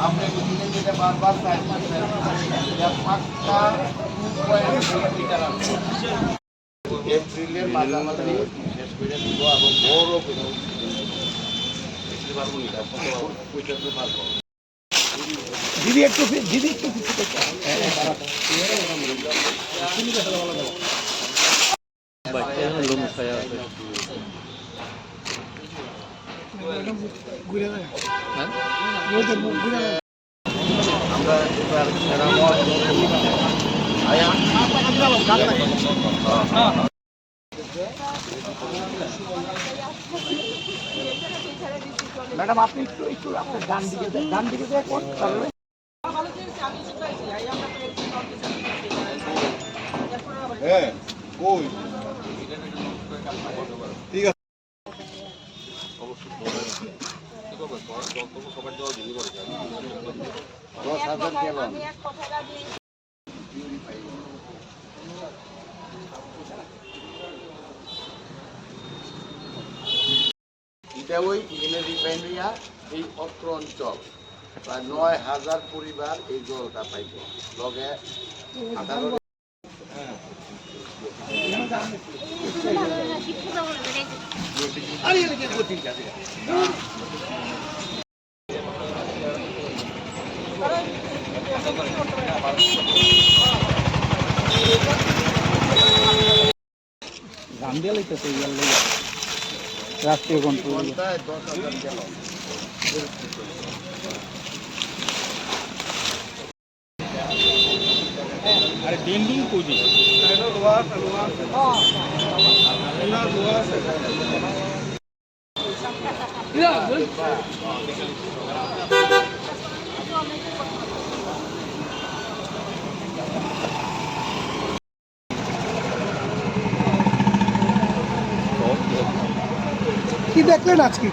আপনি বুঝলেন যেটা বারবার চাইছেন এটা পাক্কা 2.8 মিটার আছে। এপ্রিলের মাঝামাঝি শেষ করে দিব এবং বড় করে দিদি একটু আমরা এবার ম্যাডাম আপনি একটু আপনার ডান দিকে কোন হ্যাঁ কই ঠিক আছে এটা ওই ইঞ্জিনিয়ার রিফাইনারিয়া এই অত্র অঞ্চল প্রায় ৯,০০০ পরিবার এই জলটা পাইব লগে রাষ্ট্রীয় কন্ট্রোল 10,000 গেল আরে ডেন্ডিং কোজি কি দেখলেন আজকে?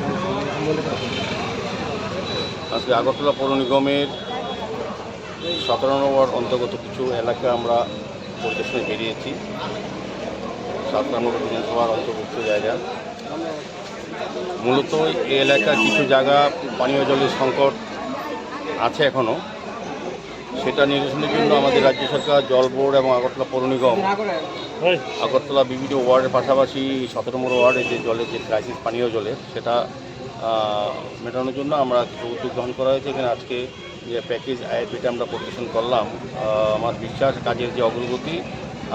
আজকে আগরতলা পৌর নিগমের 17 নম্বর ওয়ার্ড অন্তর্গত কিছু এলাকা আমরা পরিদর্শনে বেরিয়েছি। 7 নম্বর বিধানসভার অন্তর্ভুক্ত জায়গা। মূলত এই এলাকার কিছু জায়গা পানীয় জলের সংকট আছে এখনও। সেটা নিরসনের জন্য আমাদের রাজ্য সরকার, জল বোর্ড এবং আগরতলা পৌর নিগম আগরতলা বিভিন্ন ওয়ার্ডের পাশাপাশি 17 নম্বর ওয়ার্ডে যে জলের যে ক্রাইসিস পানীয় জলের সেটা মেটানোর জন্য আমরা কিছু উদ্যোগ গ্রহণ করা হয়েছে। এখানে আজকে যে প্যাকেজ আইপিটা আমরা পরিবেশন করলাম, আমার বিশ্বাস কাজের যে অগ্রগতি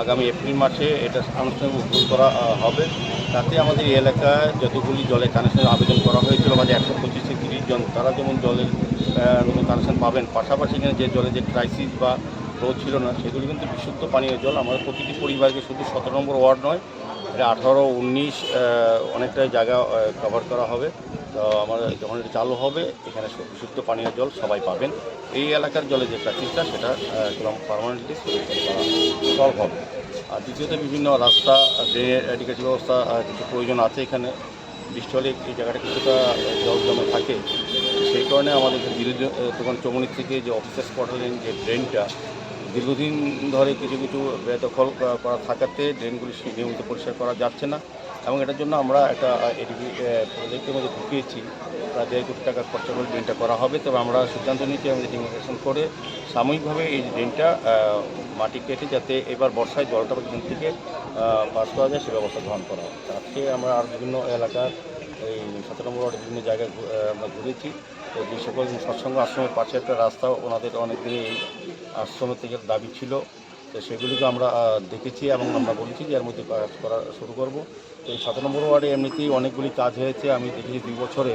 আগামী এপ্রিল মাসে এটা আনুষ্ঠানিক উদ্যোগ করা হবে। তাতে আমাদের এই এলাকায় যতগুলি জলের কানেকশনের আবেদন করা হয়েছিল বা 125-30 জন তারা যেমন জলের নতুন কানেকশন পাবেন, পাশাপাশি এখানে যে জলের যে ক্রাইসিস বা রোধ ছিল না সেগুলি কিন্তু বিশুদ্ধ পানীয় জল আমাদের প্রতিটি পরিবারকে শুধু 17 নম্বর ওয়ার্ড নয়, এটা 18, 19 অনেকটাই জায়গা কভার করা হবে। তো আমাদের যখন এটা চালু হবে এখানে বিশুদ্ধ পানীয় জল সবাই পাবেন। এই এলাকার জলে যে ক্রাইসিসটা সেটা একদম পারমানেন্টলি সলভ হবে। আর দ্বিতীয়ত বিভিন্ন রাস্তা, ড্রেনের এডিকেটিভ ব্যবস্থা কিছু প্রয়োজন আছে। এখানে বৃষ্টি হলে এই জায়গাটা কিছুটা জল জমে থাকে, সেই কারণে আমাদের দোকান চৌমনি থেকে যে অফিসার্স কোয়ার্টারের যে ড্রেনটা দীর্ঘদিন ধরে কিছু বেদখল করা থাকাতে ড্রেনগুলি নিয়মিত পরিষ্কার করা যাচ্ছে না এবং এটার জন্য আমরা একটা এডিপি প্রজেক্টের মধ্যে ঢুকিয়েছি। প্রায় 1.5 কোটি টাকা খরচা করে ড্রেনটা করা হবে। তবে আমরা সিদ্ধান্ত নিয়েছি আমাদের ডিমার্কেশন করে সাময়িকভাবে এই ড্রেনটা মাটি কেটে যাতে এবার বর্ষায় জলটা এখান থেকে পাস করা যায় সে ব্যবস্থা গ্রহণ করা হবে। আজকে আমরা আর বিভিন্ন এলাকার এই 17 নম্বর ওয়ার্ডের বিভিন্ন জায়গায় আমরা ঘুরেছি। তো যে সকল সৎসঙ্গ আশ্রমের পাশে একটা রাস্তা ওনাদের অনেকদিনই এই আশ্রমের থেকে দাবি ছিল, তো সেগুলিকে আমরা দেখেছি এবং আমরা বলেছি যে এর মধ্যে কাজ করা শুরু করব। তো এই 17 নম্বর ওয়ার্ডে এমনিতেই অনেকগুলি কাজ হয়েছে। আমি দেখেছি 2 বছরে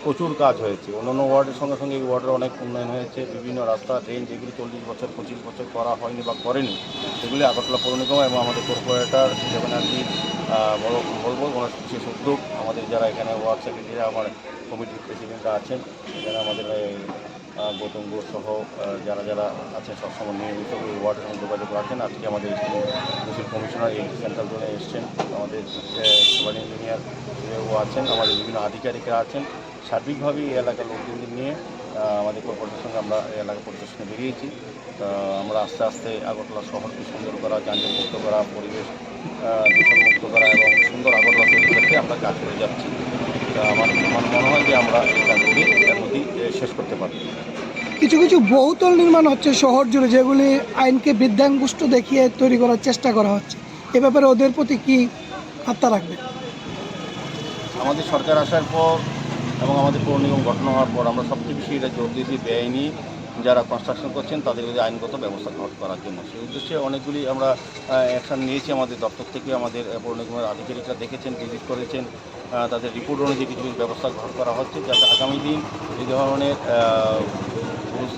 প্রচুর কাজ হয়েছে। অন্যান্য ওয়ার্ডের সঙ্গে সঙ্গে এই ওয়ার্ডের অনেক উন্নয়ন হয়েছে। বিভিন্ন রাস্তা, ড্রেন যেগুলি 40 বছর 25 বছর করা হয়নি বা করেনি সেগুলি আগরতলা পৌর নিগম এবং আমাদের কর্পোরেটর যেখানে আর কি বলবো ওনার বিশেষ উদ্যোগ। আমাদের যারা এখানে ওয়ার্ড সেক্রেটারি, আমার কমিটির প্রেসিডেন্টরা আছেন, যারা আমাদের গৌতম ঘোষ সহ যারা যারা আছেন সবসময় নিয়মিত ওই ওয়ার্ডের সঙ্গে যোগাযোগ রাখেন। আজকে আমাদের মুসিল কমিশনার এই সেন্ট্রাল জোনে এসছেন, আমাদের সুপার ইঞ্জিনিয়ার ও আছেন, আমাদের বিভিন্ন আধিকারিকরা আছেন। সার্বিকভাবে এই এলাকার লোকজনদের নিয়ে আমাদের কর্পোরেশনের সঙ্গে আমরা এই এলাকা পরিদর্শনে বেরিয়েছি। আমরা আস্তে আস্তে আগরতলা শহরকে সুন্দর করা, যানজট মুক্ত করা, পরিবেশ দূষণমুক্ত করা এবং সুন্দর আগরতলা তৈরির ক্ষেত্রে আমরা কাজ করে যাচ্ছি। আমার মনে হয় যে আমরা এই কাজগুলি এর মধ্যেই শেষ করতে পারব। কিছু কিছু বহুতল নির্মাণ হচ্ছে শহর জুড়ে, যেগুলি আইনকে বৃদ্ধাঙ্গুষ্ট দেখিয়ে তৈরি করার চেষ্টা করা হচ্ছে। এ ব্যাপারে ওদের প্রতি কি আস্থা রাখবে? আমাদের সরকার আসার পর এবং আমাদের পৌর নিগম গঠন হওয়ার পর আমরা সবচেয়ে বেশি এটা জোর দিয়েছি বেআইনি যারা কনস্ট্রাকশন করছেন তাদের বিরুদ্ধে আইনগত ব্যবস্থা গ্রহণ করার জন্য। সেই উদ্দেশ্যে অনেকগুলি আমরা অ্যাকশান নিয়েছি। আমাদের দপ্তর থেকে আমাদের পৌর নিগমের আধিকারিকরা দেখেছেন, ভিজিট করেছেন, তাদের রিপোর্ট অনুযায়ী কিছু কিছু ব্যবস্থা গ্রহণ করা হচ্ছে যাতে আগামী দিন এই ধরনের রুলস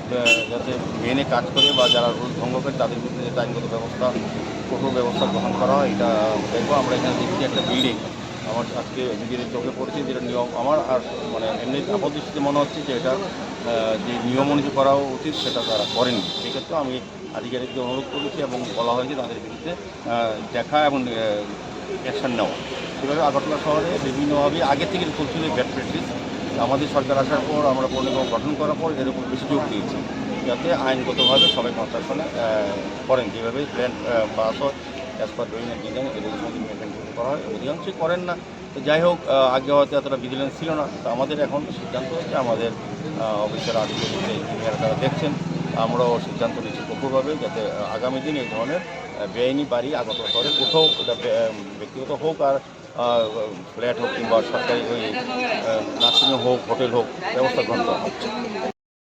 যাতে মেনে কাজ করে বা যারা রুলস ভঙ্গ করে তাদের বিরুদ্ধে যাতে আইনগত ব্যবস্থা কঠোর ব্যবস্থা গ্রহণ করা হয় এটা দেখবো। আমরা এখানে দেখছি একটা বিল্ডিং আমার আজকে নিজেদের চোখে পড়েছে, যেটা নিয়ম আমার আর মানে এমনি আপাতদৃষ্টিতে মনে হচ্ছে যে এটা যে নিয়ম অনুযায়ী করা উচিত সেটা তারা করেনি। সেক্ষেত্রে আমি আধিকারিকদের অনুরোধ করেছি এবং বলা হয়েছে তাদের বিরুদ্ধে দেখা এবং অ্যাকশান নেওয়া। সেভাবে আগরতলা শহরে বিভিন্নভাবে আগে থেকে চলছিল ব্যাড প্র্যাকটিস। আমাদের সরকার আসার পর আমরা পৌর নিগম গঠন করার পর এর উপর বেশি জোর দিয়েছি যাতে আইনগতভাবে সবাই কনস্ট্রাকশনে করেন, যেভাবে প্ল্যান পাস হয় অ্যাজ পার ডুইং ডিজাইন এগুলো সঙ্গে মেনটেন করা হয়। অধিকাংশই করেন না। তো যাই হোক, আগে হয়তো এতটা ভিজিলেন্স ছিল না। তো আমাদের এখন সিদ্ধান্ত হচ্ছে আমাদের অফিসার আধিকারিক ইঞ্জিনিয়ার তারা দেখছেন, আমরাও সিদ্ধান্ত নিচ্ছি কঠোরভাবে যাতে আগামী দিন এই ধরনের বেআইনি বাড়ি আগরতলা শহরে কোথাও এটা ব্যক্তিগত হোক আর ফ্ল্যাট হোক কিংবা সরকারি ওই নার্সিংহোম হোক, হোটেল হোক, ব্যবস্থা গ্রহণ করা হচ্ছে।